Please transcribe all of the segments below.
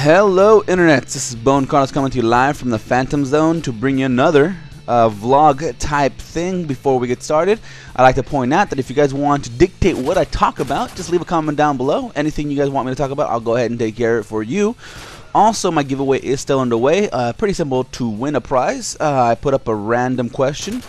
Hello Internet, this is BoneCarlos coming to you live from the Phantom Zone to bring you another vlog type thing. Before we get started, I'd like to point out that if you guys want to dictate what I talk about, just leave a comment down below. Anything you guys want me to talk about, I'll go ahead and take care of it for you. Also, my giveaway is still underway. Pretty simple to win a prize. I put up a random question.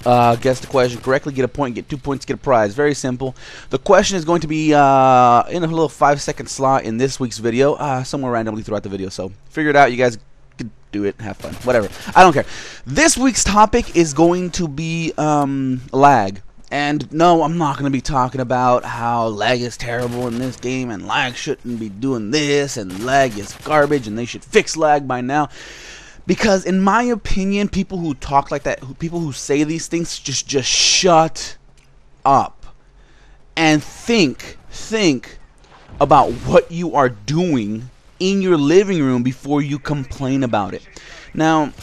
Guess the question correctly, get a point, get 2 points, get a prize. Very simple. The question is going to be in a little 5-second slot in this week's video, somewhere randomly throughout the video. So figure it out. You guys can do it, have fun, whatever. I don't care. This week's topic is going to be lag. And no, I'm not going to be talking about how lag is terrible in this game and lag shouldn't be doing this and lag is garbage and they should fix lag by now. Because in my opinion, people who talk like that, people who say these things, just shut up and think about what you are doing in your living room before you complain about it. Now,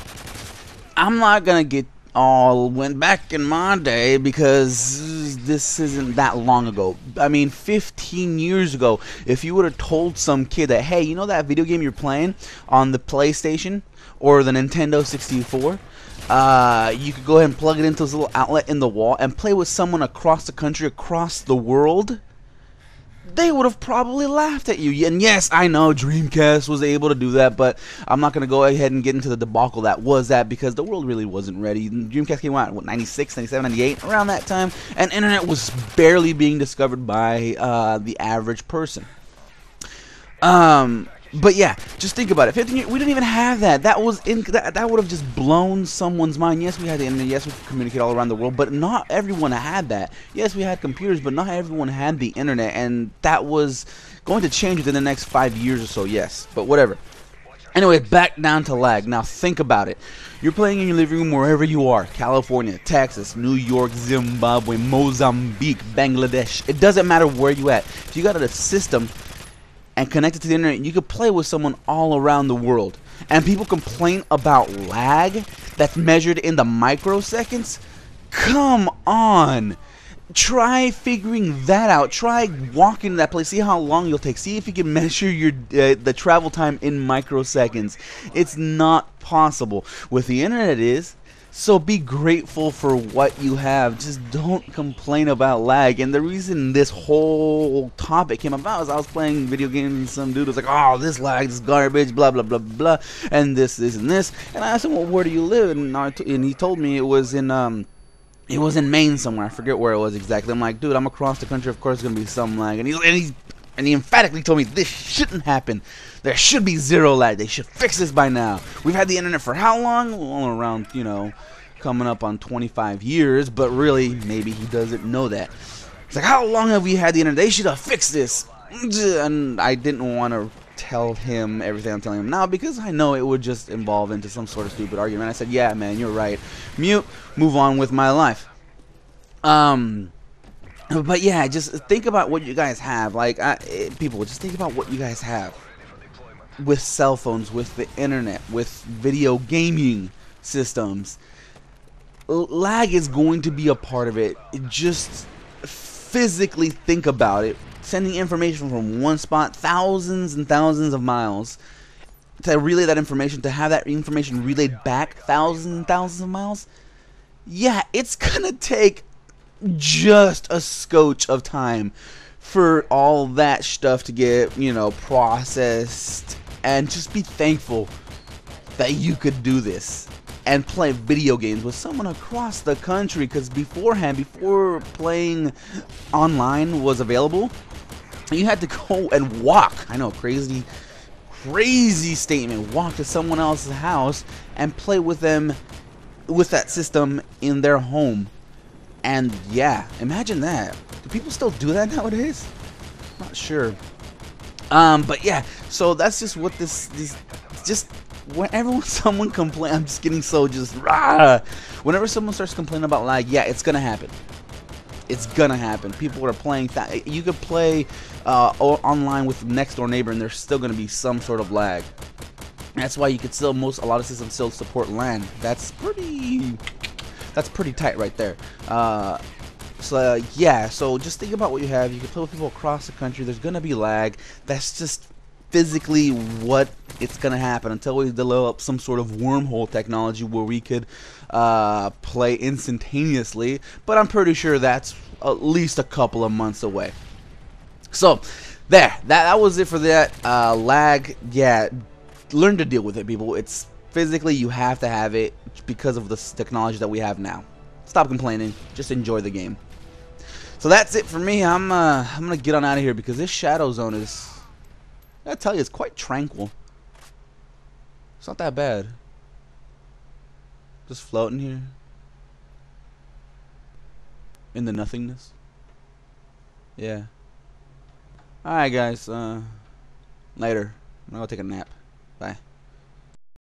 I'm not gonna get all went back in my day because this isn't that long ago. I mean, 15 years ago, if you would have told some kid that, hey, you know that video game you're playing on the PlayStation or the Nintendo 64, you could go ahead and plug it into this little outlet in the wall and play with someone across the country, across the world, they would have probably laughed at you. And yes, I know Dreamcast was able to do that, but I'm not going to go ahead and get into the debacle that was that, because the world really wasn't ready. Dreamcast came out, what, 96, 97, 98, around that time, and internet was barely being discovered by the average person. But yeah, just think about it. 15 years, we didn't even have that. That would have just blown someone's mind. Yes, we had the internet. Yes, we could communicate all around the world, but not everyone had that. Yes, we had computers, but not everyone had the internet, and that was going to change within the next 5 years or so. Yes, but whatever. Anyway, back down to lag. Now think about it. You're playing in your living room wherever you are. California, Texas, New York, Zimbabwe, Mozambique, Bangladesh. It doesn't matter where you at. If you got a system and connected to the internet, you could play with someone all around the world. And people complain about lag that's measured in the microseconds. Come on. Try figuring that out. Try walking to that place. See how long you'll take. See if you can measure your the travel time in microseconds. It's not possible. With the internet it is. So be grateful for what you have. Just don't complain about lag. And the reason this whole topic came about is I was playing video games and some dude was like, oh, this lag is garbage, blah, blah, blah, blah, and this, and this. And I asked him, well, where do you live? And he told me it was in Maine somewhere. I forget where it was exactly. I'm like, dude, I'm across the country. Of course there's going to be some lag. And he emphatically told me this shouldn't happen. There should be zero lag. They should fix this by now. We've had the internet for how long? Well, around, you know, coming up on 25 years. But really, maybe he doesn't know that. It's like, how long have we had the internet? They should have fixed this. And I didn't want to tell him everything I'm telling him now, because I know it would just evolve into some sort of stupid argument. I said, yeah, man, you're right. Mute. Move on with my life. But yeah, just think about what you guys have. Like, people, just think about what you guys have with cell phones, with the internet, with video gaming systems. Lag is going to be a part of it. Just physically think about it. Sending information from one spot, thousands and thousands of miles, to relay that information, to have that information relayed back thousands and thousands of miles. Yeah, it's gonna take just a scotch of time for all that stuff to get, you know, processed. And just be thankful that you could do this and play video games with someone across the country, because beforehand, before playing online was available, you had to go and walk. I know, crazy statement. Walk to someone else's house and play with them, with that system in their home. And yeah, imagine that. Do people still do that nowadays? Not sure. But yeah, so that's just what this just whenever someone complains, I'm just getting so just rah. Whenever someone starts complaining about lag, yeah, it's gonna happen. It's gonna happen. People are playing that. You could play online with the next door neighbor, and there's still gonna be some sort of lag. That's why you could still a lot of systems still support LAN. That's pretty tight right there. Yeah, so just think about what you have. You can play with people across the country. There's gonna be lag. That's just physically what it's gonna happen until we develop some sort of wormhole technology where we could play instantaneously. But I'm pretty sure that's at least a couple of months away. So there, that was it for that. Lag, yeah, learn to deal with it, people. It's physically, you have to have it because of the technology that we have now. Stop complaining, just enjoy the game. So that's it for me. I'm gonna get on out of here because this shadow zone is, I gotta tell you, it's quite tranquil. It's not that bad. Just floating here in the nothingness. Yeah. Alright guys, later. I'm gonna go take a nap. Bye.